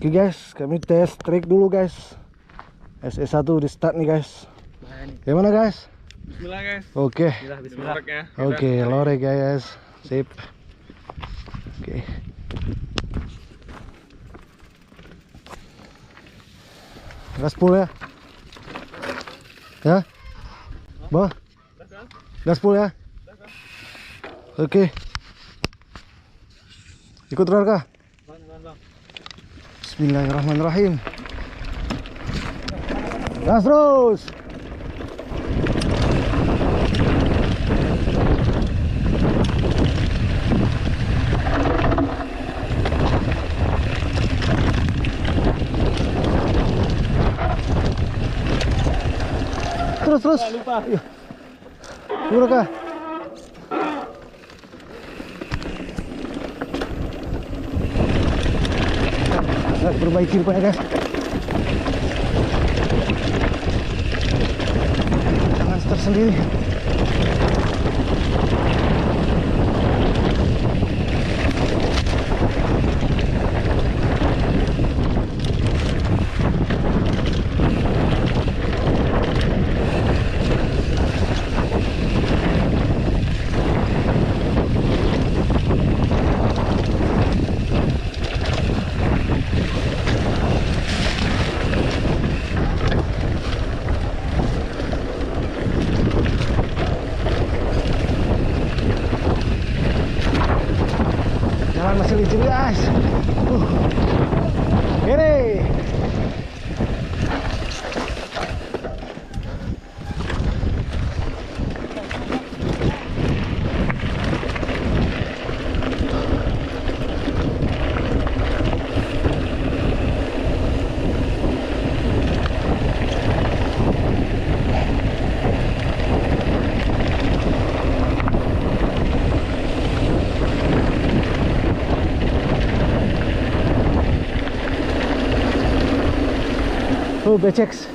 Oke guys, kami tes trik dulu guys. SE1 di start nih guys. Gimana guys? Bismillah guys. Oke. Bismillah. Oke, lore guys. Sip. Oke. Gaspol ya. Ya. Bah. Gaspol ya. Oke. Ikut Rarka. Bismillahirrahmanirrahim. Gas terus. Terus. Lupa. Gimana kah? Perbaiki rupanya guys. Jangan start sendiri. Jalan masih licin guys. Ini. Oh, Becex.